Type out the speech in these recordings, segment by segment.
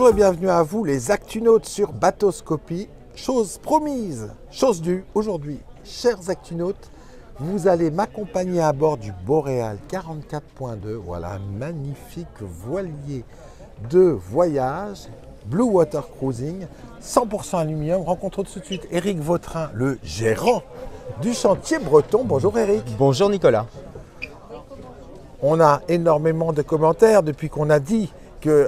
Bonjour et bienvenue à vous les Actunautes sur Bateauscopie. Chose promise, chose due, aujourd'hui, chers Actunautes, vous allez m'accompagner à bord du Boreal 44.2. Voilà un magnifique voilier de voyage, Blue Water Cruising, 100% aluminium. Rencontre tout de suite Éric Vautrin, le gérant du chantier breton. Bonjour Éric. Bonjour Nicolas. On a énormément de commentaires depuis qu'on a dit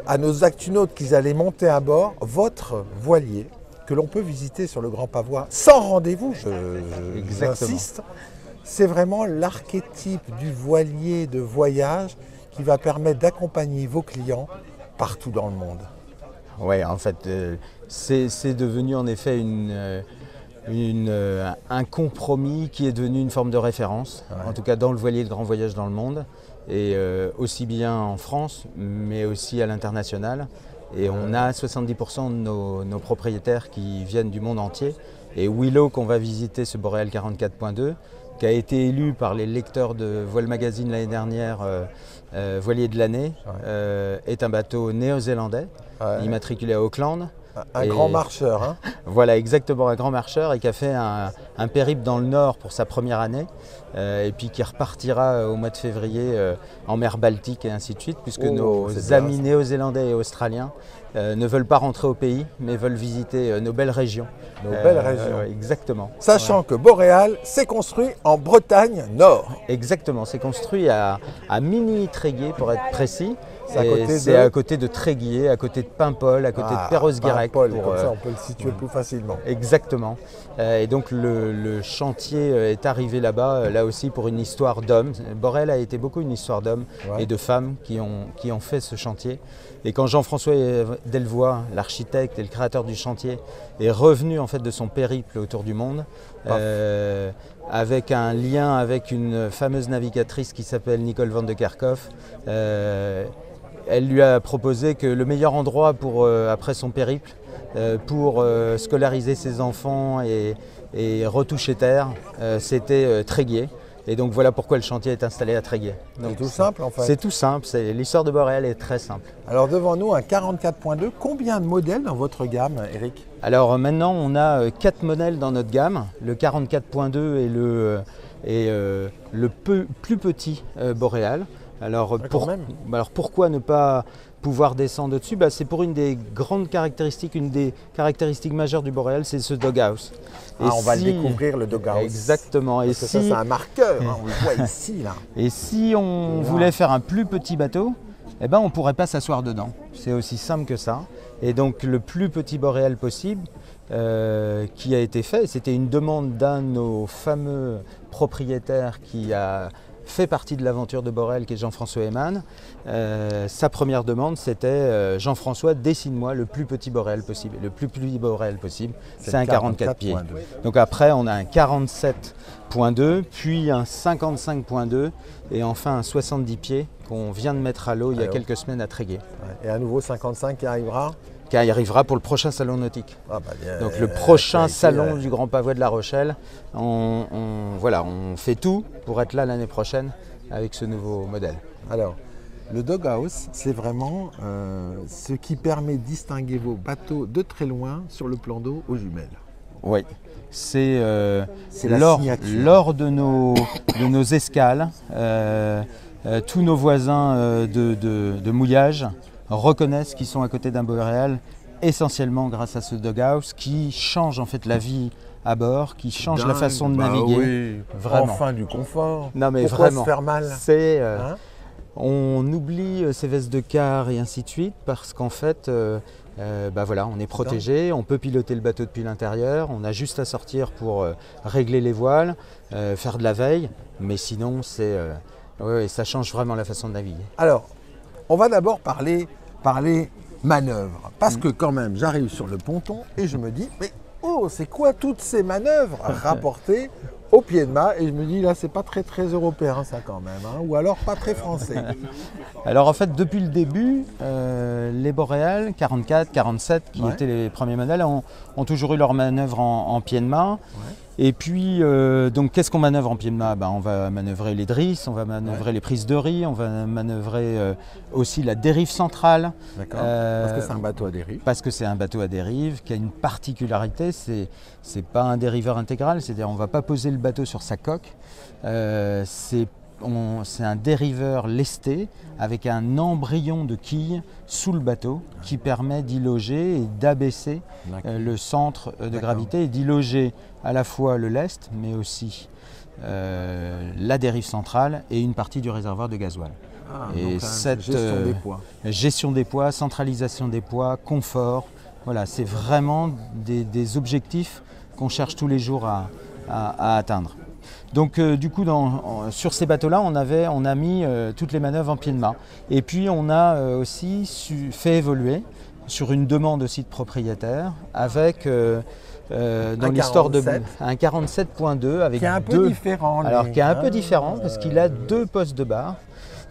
à nos Actunautes qu'ils allaient monter à bord votre voilier que l'on peut visiter sur le Grand Pavois sans rendez-vous, j'insiste. C'est vraiment l'archétype du voilier de voyage qui va permettre d'accompagner vos clients partout dans le monde. Oui, en fait, c'est devenu en effet un compromis qui est devenu une forme de référence, en tout cas dans le voilier de grand voyage dans le monde, et aussi bien en France, mais aussi à l'international. Et on a 70% de nos propriétaires qui viennent du monde entier. Et Willow, qu'on va visiter, ce Boreal 44.2, qui a été élu par les lecteurs de Voile Magazine l'année dernière voilier de l'année, est un bateau néo-zélandais, immatriculé à Auckland. Un grand marcheur. Hein. Voilà, exactement, un grand marcheur, et qui a fait un périple dans le Nord pour sa première année, et puis qui repartira au mois de février en mer Baltique et ainsi de suite, puisque nos amis néo-zélandais et australiens ne veulent pas rentrer au pays, mais veulent visiter nos belles régions. Nos belles régions. Exactement. Sachant que Boreal s'est construit en Bretagne Nord. Exactement, c'est construit à Mini-Tréguier pour être précis. C'est à côté de Tréguier, à côté de Paimpol, à côté de Perros-Guirec. Comme ça on peut le situer plus facilement. Exactement. Et donc le chantier est arrivé là-bas, là aussi pour une histoire d'hommes. Boreal a été beaucoup une histoire d'hommes et de femmes qui ont fait ce chantier. Et quand Jean-François Delvoye, l'architecte et le créateur du chantier, est revenu en fait de son périple autour du monde, avec un lien avec une fameuse navigatrice qui s'appelle Nicole van de Kerkhoff, elle lui a proposé que le meilleur endroit après son périple, pour scolariser ses enfants et retoucher terre, c'était Tréguier. Et donc voilà pourquoi le chantier est installé à Tréguier. C'est tout simple en fait. C'est tout simple, l'histoire de Boreal est très simple. Alors devant nous un 44.2, combien de modèles dans votre gamme, Éric? Alors maintenant on a 4 modèles dans notre gamme, le 44.2 et le plus petit Boreal. Alors pourquoi ne pas pouvoir descendre au-dessus? C'est pour une des grandes caractéristiques, une des caractéristiques majeures du Boreal, c'est ce doghouse. On va le découvrir, le doghouse. Exactement. Parce que ça c'est un marqueur, on le voit ici là. Et si on voulait faire un plus petit bateau, on ne pourrait pas s'asseoir dedans. C'est aussi simple que ça. Et donc le plus petit Boreal possible qui a été fait, c'était une demande d'un de nos fameux propriétaires qui a fait partie de l'aventure de Boreal, qui est Jean-François Heymann. Sa première demande, c'était Jean-François, dessine-moi le plus petit Boreal possible. Et le plus petit Boreal possible, c'est un 44 pieds. Donc après, on a un 47.2, puis un 55.2 et enfin un 70 pieds qu'on vient de mettre à l'eau il y a quelques semaines à Tréguier. Et à nouveau 55 qui arrivera? Qui arrivera pour le prochain salon nautique. Donc le prochain salon du Grand Pavois de La Rochelle, on fait tout pour être là l'année prochaine avec ce nouveau modèle. Alors, le doghouse, c'est vraiment ce qui permet de distinguer vos bateaux de très loin sur le plan d'eau aux jumelles. Oui, c'est lors de nos escales, tous nos voisins de mouillage reconnaissent qu'ils sont à côté d'un Boreal, essentiellement grâce à ce doghouse qui change en fait la vie à bord, qui change la façon de naviguer. Oui, vraiment. Enfin du confort. Non mais pourquoi vraiment, se faire mal? On oublie ses vestes de quart et ainsi de suite parce qu'en fait, on est protégé, on peut piloter le bateau depuis l'intérieur, on a juste à sortir pour régler les voiles, faire de la veille, mais sinon ça change vraiment la façon de naviguer. Alors, on va d'abord parler manœuvres. Parce que quand même, j'arrive sur le ponton et je me dis, mais c'est quoi toutes ces manœuvres rapportées au pied de mât? Et je me dis, là, c'est pas très européen ça quand même, ou alors pas très français. Alors en fait, depuis le début, les Boreal 44, 47, qui étaient les premiers modèles, ont toujours eu leurs manœuvres en pied de mât. Et puis, donc, qu'est-ce qu'on manœuvre en pied de mât? On va manœuvrer les drisses, on va manœuvrer les prises de riz, on va manœuvrer aussi la dérive centrale. D'accord. Parce que c'est un bateau à dérive. Parce que c'est un bateau à dérive qui a une particularité, c'est pas un dériveur intégral, c'est-à-dire on ne va pas poser le bateau sur sa coque. C'est un dériveur lesté avec un embryon de quille sous le bateau qui permet d'y loger et d'abaisser le centre de gravité et d'y loger à la fois le lest mais aussi la dérive centrale et une partie du réservoir de gasoil. Et cette gestion des poids. Gestion des poids, centralisation des poids, confort, voilà, c'est vraiment des objectifs qu'on cherche tous les jours à atteindre. Donc du coup, sur ces bateaux-là, on a mis toutes les manœuvres en pied de mât. Et puis on a aussi fait évoluer sur une demande aussi de propriétaire avec dans l'histoire de un 47.2 avec qui est un peu différent. Qui est un peu différent parce qu'il a 2 postes de barre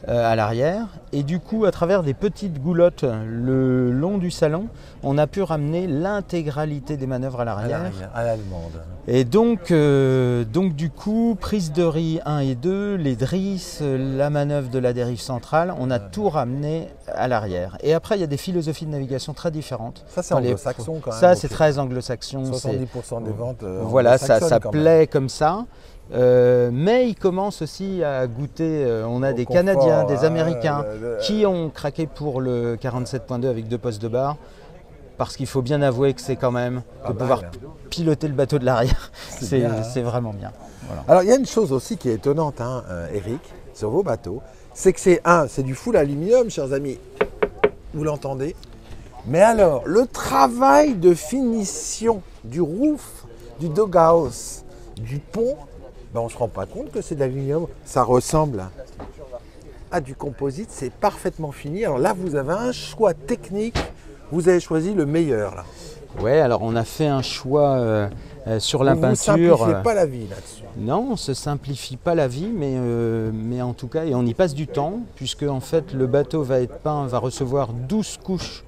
à l'arrière et du coup à travers des petites goulottes le long du salon on a pu ramener l'intégralité des manœuvres à l'arrière à l'allemande. Et donc du coup prise de riz 1 et 2, les drisses, la manœuvre de la dérive centrale, on a tout ramené à l'arrière. Et après il y a des philosophies de navigation très différentes. Ça c'est anglo-saxon quand même. Ça c'est très anglo-saxon. 70% des ventes voilà, ça plaît comme ça. Mais ils commencent aussi à goûter, on a des confort, Canadiens, des Américains qui ont craqué pour le 47.2 avec 2 postes de barre parce qu'il faut bien avouer que c'est quand même de pouvoir piloter le bateau de l'arrière, c'est vraiment bien. Voilà. Alors il y a une chose aussi qui est étonnante, Eric, sur vos bateaux, c'est que c'est du full aluminium, chers amis, vous l'entendez, mais alors le travail de finition du roof, du doghouse, du pont, on ne se rend pas compte que c'est de l'aluminium. Ça ressemble à du composite, c'est parfaitement fini. Alors là, vous avez un choix technique, vous avez choisi le meilleur. Là. Ouais, alors on a fait un choix sur la peinture. Vous ne simplifiez pas la vie là-dessus. Non, on ne se simplifie pas la vie, mais en tout cas, et on y passe du temps, puisque en fait le bateau va être peint, va recevoir 12 couches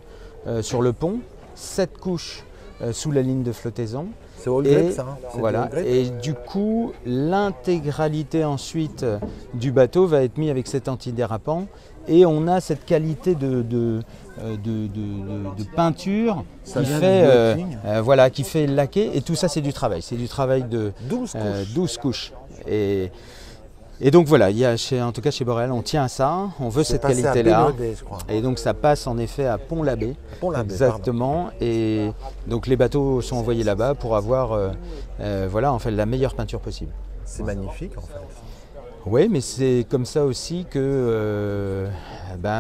sur le pont, 7 couches sous la ligne de flottaison. C'est all grip, ça. Voilà. Et du coup, l'intégralité ensuite du bateau va être mise avec cet antidérapant. Et on a cette qualité de peinture qui fait laquer. Et tout ça, c'est du travail. C'est du travail de 12 couches. Et donc voilà, en tout cas chez Boréal, on tient à ça, on veut cette qualité-là. Et donc ça passe en effet à Pont-l'Abbé. Exactement. Pardon. Et donc les bateaux sont envoyés là-bas pour avoir la meilleure peinture possible. C'est magnifique en fait. Oui, mais c'est comme ça aussi que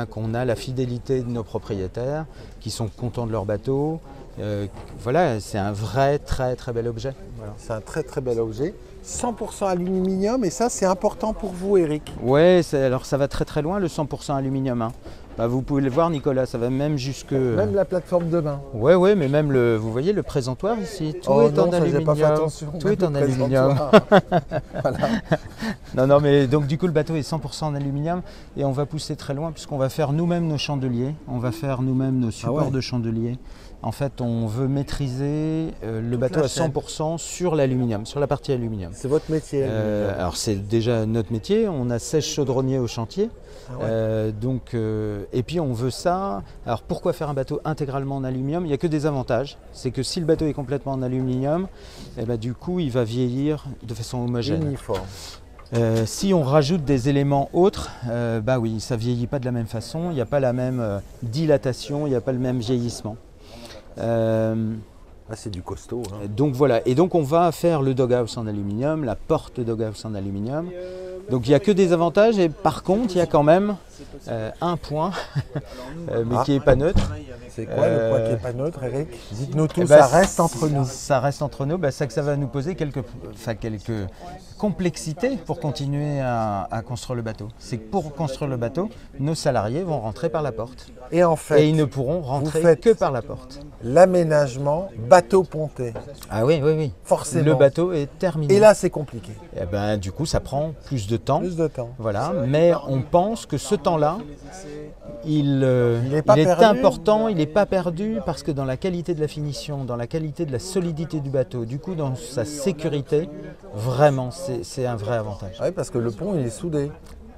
qu'on a la fidélité de nos propriétaires qui sont contents de leur bateau. C'est un vrai très très bel objet. Voilà. C'est un très très bel objet. 100% aluminium et ça c'est important pour vous, Eric. Oui, alors ça va très très loin le 100% aluminium. Vous pouvez le voir, Nicolas, ça va même jusque... Même la plateforme de bain. Oui, mais même vous voyez le présentoir ici, tout est en aluminium. Pas fait attention, tout est en aluminium. Voilà. Non, mais donc du coup le bateau est 100% en aluminium et on va pousser très loin puisqu'on va faire nous-mêmes nos chandeliers, on va faire nous-mêmes nos supports de chandeliers. En fait, on veut maîtriser le bateau à 100% sur l'aluminium, sur la partie aluminium. C'est votre métier. Alors c'est déjà notre métier, on a 16 chaudronniers au chantier. Et puis on veut ça. Alors pourquoi faire un bateau intégralement en aluminium? Il n'y a que des avantages. C'est que si le bateau est complètement en aluminium, du coup il va vieillir de façon homogène. Uniforme. Si on rajoute des éléments autres, oui, ça ne vieillit pas de la même façon, il n'y a pas la même dilatation, il n'y a pas le même vieillissement. C'est du costaud. Donc voilà, et donc on va faire le doghouse en aluminium, la porte doghouse en aluminium. Donc il n'y a que des avantages et par contre il y a quand même un point, mais qui n'est pas neutre. C'est quoi le point qui n'est pas neutre, Eric? Dites-nous tout, ça reste entre nous. Ça reste entre nous, c'est que ça va nous poser quelques complexité pour continuer à construire le bateau. C'est que pour construire le bateau, nos salariés vont rentrer par la porte. Et en fait, Et ils ne pourront rentrer faites que par la porte. l'aménagement bateau ponté. Ah oui, oui, oui. Forcément. Le bateau est terminé. Et là, c'est compliqué. Eh ben, du coup, ça prend plus de temps. Plus de temps. Voilà, mais on pense que ce temps-là, il est pas est perdu. important, il n'est pas perdu parce que dans la qualité de la finition, dans la qualité de la solidité du bateau, du coup dans sa sécurité, vraiment c'est un vrai avantage. Oui, parce que le pont, il est soudé.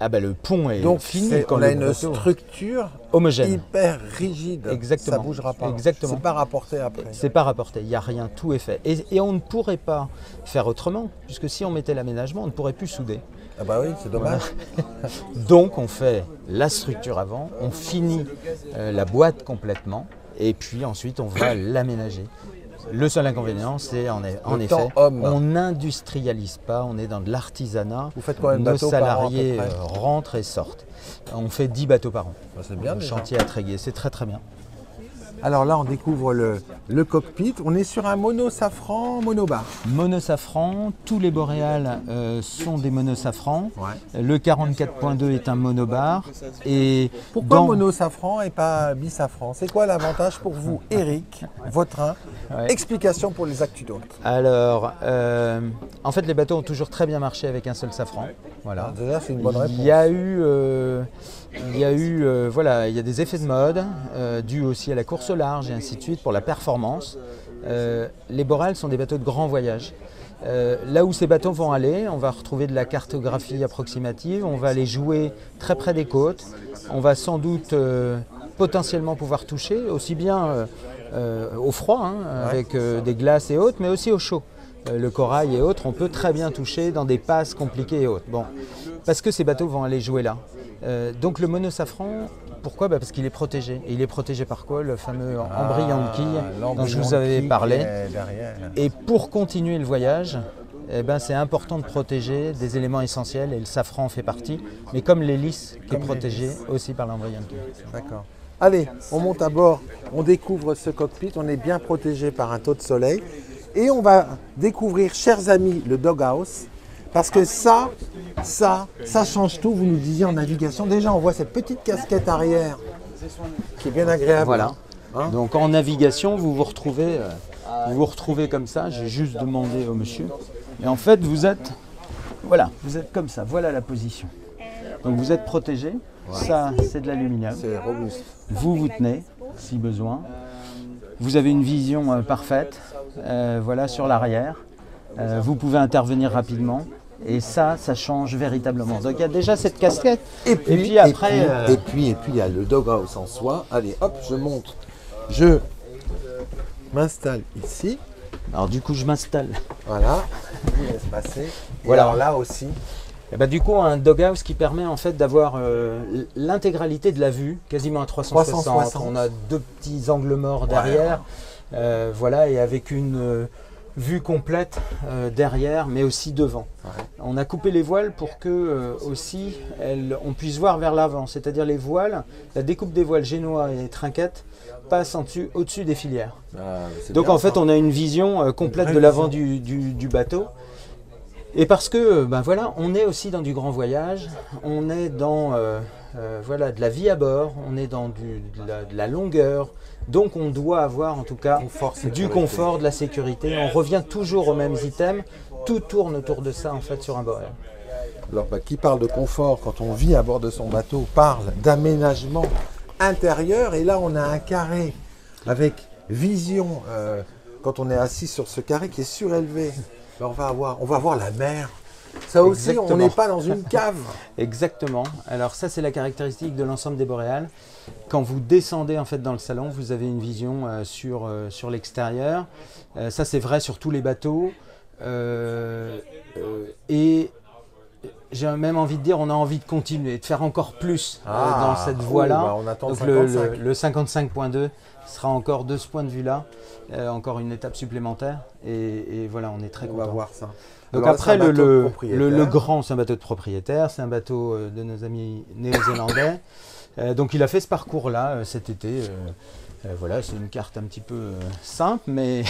Ah ben le pont est Donc, fini quand on a le une bateau structure homogène. hyper rigide. Exactement. Ça ne bougera pas. Exactement. C'est pas rapporté après. C'est pas rapporté, il n'y a rien, tout est fait. Et on ne pourrait pas faire autrement, puisque si on mettait l'aménagement, on ne pourrait plus souder. Ah bah oui, c'est dommage. Donc on fait la structure avant, on finit la boîte complètement, et puis ensuite on va l'aménager. Le seul inconvénient, c'est en effet, temps homme. on n'industrialise pas, on est dans de l'artisanat. Vous faites combien de Nos bateaux par an, à peu salariés près rentrent et sortent. On fait 10 bateaux par an. Bah, c'est bien Le déjà. chantier à Tréguier, c'est très très bien. Alors là, on découvre le cockpit. On est sur un mono-safran, monobar. Monosafran, tous les boréales sont des monosafrans. Ouais. Le 44.2 est un monobar. Et Pourquoi dans- mono-safran et pas bisafran? C'est quoi l'avantage pour vous, Eric, Vautrin? Ouais. Explication pour les actunautes. Alors, en fait, les bateaux ont toujours très bien marché avec un seul safran. Voilà. Déjà, c'est une bonne réponse. Il y a des effets de mode dus aussi à la course au large et ainsi de suite pour la performance. Les boréales sont des bateaux de grand voyage. Là où ces bateaux vont aller, on va retrouver de la cartographie approximative, on va aller jouer très près des côtes, on va sans doute potentiellement pouvoir toucher aussi bien au froid, hein, avec des glaces et autres, mais aussi au chaud. Le corail et autres, on peut très bien toucher dans des passes compliquées et autres. Bon, parce que ces bateaux vont aller jouer là. Donc le monosafran, pourquoi? Parce qu'il est protégé. Et il est protégé par quoi? Le fameux embryon de quille dont je vous avais parlé. Et pour continuer le voyage, c'est important de protéger des éléments essentiels et le safran en fait partie, mais comme l'hélice qui est protégée aussi par l'embryon de quille. D'accord. Allez, on monte à bord, on découvre ce cockpit, on est bien protégé par un taux de soleil et on va découvrir, chers amis, le doghouse. Parce que ça change tout, vous nous disiez en navigation. Déjà, on voit cette petite casquette arrière qui est bien agréable. Voilà. Hein? Donc en navigation, vous vous retrouvez comme ça. J'ai juste demandé au monsieur. Et en fait, vous êtes comme ça. Voilà la position. Donc vous êtes protégé. Ça, c'est de l'aluminium. C'est robuste. Vous vous tenez, si besoin. Vous avez une vision parfaite, sur l'arrière. Vous pouvez intervenir rapidement. Et ça change véritablement. Donc il y a déjà cette casquette. Et puis après. il y a le doghouse en soi. Allez, hop, je monte. Je m'installe ici. Alors du coup, je m'installe. Voilà. Je vous laisse passer. Et Voilà. alors là aussi. Et du coup, un doghouse qui permet en fait d'avoir l'intégralité de la vue, quasiment à 360. 360. On a deux petits angles morts derrière. Et avec une vue complète derrière, mais aussi devant. Ouais. On a coupé les voiles pour que aussi on puisse voir vers l'avant, c'est-à-dire les voiles, la découpe des voiles génois et trinquettes passe au-dessus des filières. Donc en fait, on a une vision complète de l'avant du bateau. Et parce que, on est aussi dans du grand voyage, on est dans de la vie à bord, on est dans de la longueur. Donc on doit avoir en tout cas du confort, de la sécurité. On revient toujours aux mêmes items. Tout tourne autour de ça en fait sur un boréal. Alors qui parle de confort quand on vit à bord de son bateau parle d'aménagement intérieur. Et là on a un carré avec vision quand on est assis sur ce carré qui est surélevé. On va voir la mer. Ça aussi, Exactement. on n'est pas dans une cave. Exactement. Alors ça, c'est la caractéristique de l'ensemble des boréales. Quand vous descendez en fait dans le salon, vous avez une vision sur l'extérieur. Ça, c'est vrai sur tous les bateaux. Et j'ai même envie de dire, on a envie de continuer, de faire encore plus dans cette voie-là. On attend Donc le 55. le 55.2 sera encore de ce point de vue-là, encore une étape supplémentaire. Et voilà, on est très On content. va voir ça. Donc alors, après, c'est un bateau de le propriétaire. grand, c'est un bateau de propriétaire, c'est un bateau de nos amis néo-zélandais. Donc il a fait ce parcours-là cet été. C'est une carte un petit peu simple, mais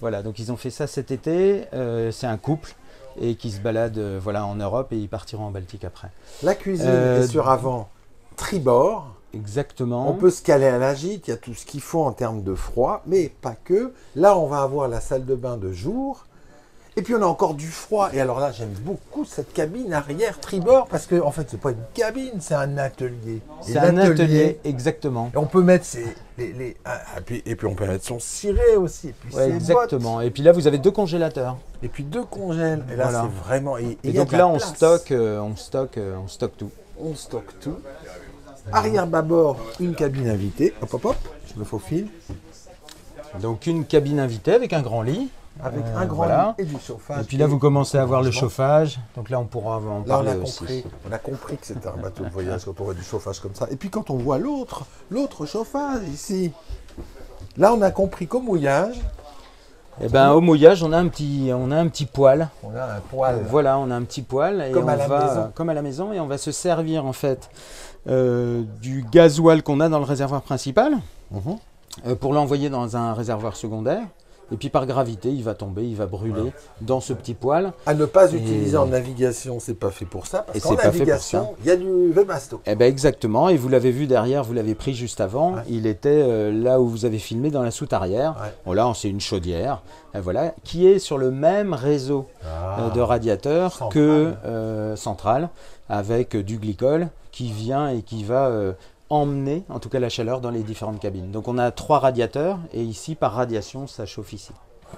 voilà, donc ils ont fait ça cet été. C'est un couple et qui se baladent voilà, en Europe et ils partiront en Baltique après. La cuisine est sur avant tribord. Exactement. On peut se caler à la gîte, il y a tout ce qu'il faut en termes de froid, mais pas que. Là, on va avoir la salle de bain de jour. Et puis, on a encore du froid. Et alors là, j'aime beaucoup cette cabine arrière tribord parce que, en fait, c'est pas une cabine, c'est un atelier. C'est un atelier, exactement. Et on peut mettre et puis on peut mettre son ciré aussi. Et puis ouais, ses exactement. bottes. Et puis là, vous avez 2 congélateurs. Et puis 2 congèles. Et là, voilà. c'est vraiment. Et donc là, on stocke tout. On stocke tout. Arrière bâbord, une cabine invitée. Hop, hop, hop. Je me faufile. Donc une cabine invitée avec un grand lit. Avec un grand lit et du chauffage. Et puis là, vous commencez à voir le chauffage. Donc là, on pourra en parler aussi. On a compris que c'était un bateau de voyage quand on voit du chauffage comme ça. Et puis quand on voit l'autre chauffage ici, là, on a compris qu'au mouillage. Eh ben, au mouillage, on a un petit poêle. On a un poêle. Voilà, on a un petit poêle. Et comme à la maison. Comme à la maison. Et on va se servir en fait du gasoil qu'on a dans le réservoir principal pour l'envoyer dans un réservoir secondaire. Et puis par gravité, il va tomber, il va brûler dans ce petit poêle. À ne pas utiliser en navigation, c'est pas fait pour ça. Parce qu'en navigation, il y a du Webasto. Eh ben exactement. Et vous l'avez vu derrière, vous l'avez pris juste avant. Ouais. Il était là où vous avez filmé, dans la soute arrière. Ouais. Bon, là, c'est une chaudière, voilà, qui est sur le même réseau de radiateurs central, avec du glycol qui vient et qui va emmener en tout cas la chaleur dans les différentes cabines. Donc on a 3 radiateurs et ici par radiation ça chauffe ici.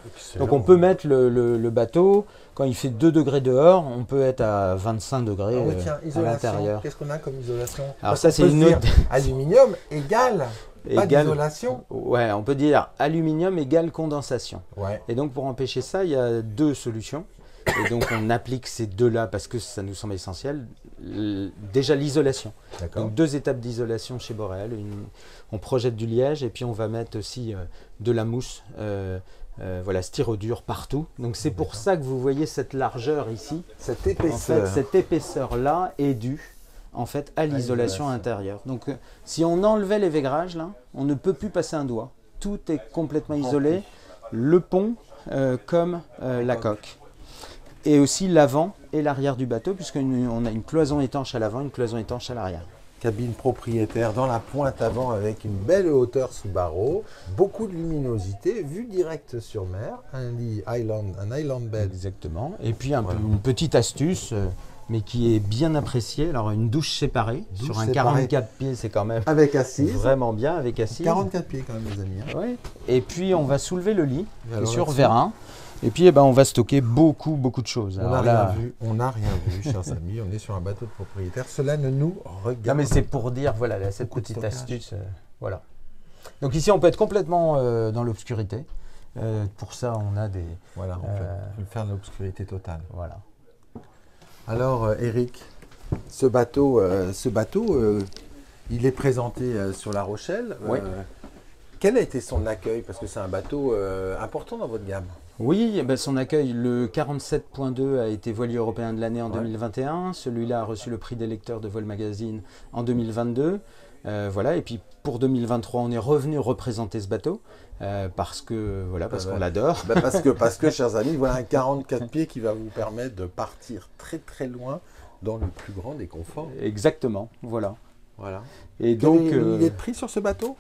Excellent. Donc on peut mettre le bateau, quand il fait 2 degrés dehors, on peut être à 25 degrés à l'intérieur. Qu'est-ce qu'on a comme isolation? Alors ça c'est une autre... Aluminium égale pas d'isolation. Ouais, on peut dire aluminium égale condensation. Ouais. Et donc pour empêcher ça, il y a 2 solutions. Et donc on applique ces 2-là parce que ça nous semble essentiel. Déjà l'isolation. Donc 2 étapes d'isolation chez Boréal. On projette du liège et puis on va mettre aussi de la mousse, voilà, styrodure partout. Donc c'est pour ça que vous voyez cette largeur ici. Cette épaisseur. En fait, cette épaisseur-là est due en fait à l'isolation intérieure. Donc si on enlevait les vaigrages là, on ne peut plus passer un doigt. Tout est complètement isolé. Le pont comme la coque. Et aussi l'avant et l'arrière du bateau, puisqu'on a une cloison étanche à l'avant, une cloison étanche à l'arrière. Cabine propriétaire dans la pointe avant avec une belle hauteur sous barreau, beaucoup de luminosité, vue directe sur mer, un island bed. Exactement. Et puis une petite astuce, mais qui est bien appréciée. Alors une douche séparée sur un 44 pieds, c'est quand même avec assise. Vraiment bien avec assise. 44 pieds quand même les amis. Hein. Ouais. Et puis on va soulever le lit sur vérin. Et puis on va stocker beaucoup de choses. On n'a rien vu, chers amis. On est sur un bateau de propriétaire. Cela ne nous regarde. Non mais c'est pour dire, voilà, cette petite astuce. Voilà. Donc ici, on peut être complètement dans l'obscurité. Pour ça, on a des... Voilà, on peut faire l'obscurité totale. Voilà. Alors, Eric, ce bateau, il est présenté sur La Rochelle. Oui. Quel a été son accueil? Parce que c'est un bateau important dans votre gamme. Oui, ben son accueil, le 47.2 a été voilier européen de l'année en 2021. Celui-là a reçu le prix des lecteurs de Vol Magazine en 2022. Voilà, et puis pour 2023, on est revenu représenter ce bateau parce que voilà, parce qu'on l'adore. Parce que, chers amis, voilà un 44 pieds qui va vous permettre de partir très loin dans le plus grand des conforts. Exactement, voilà. Et donc, une idée de prix sur ce bateau?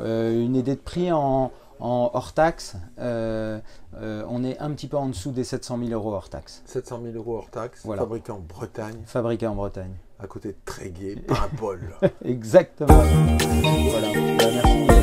Une idée de prix en hors taxe, on est un petit peu en dessous des 700 000 € hors taxe. 700 000 € hors taxe, voilà. Fabriqué en Bretagne. Fabriqué en Bretagne. À côté de Tréguier, pas un pôle. Exactement. Voilà. Merci.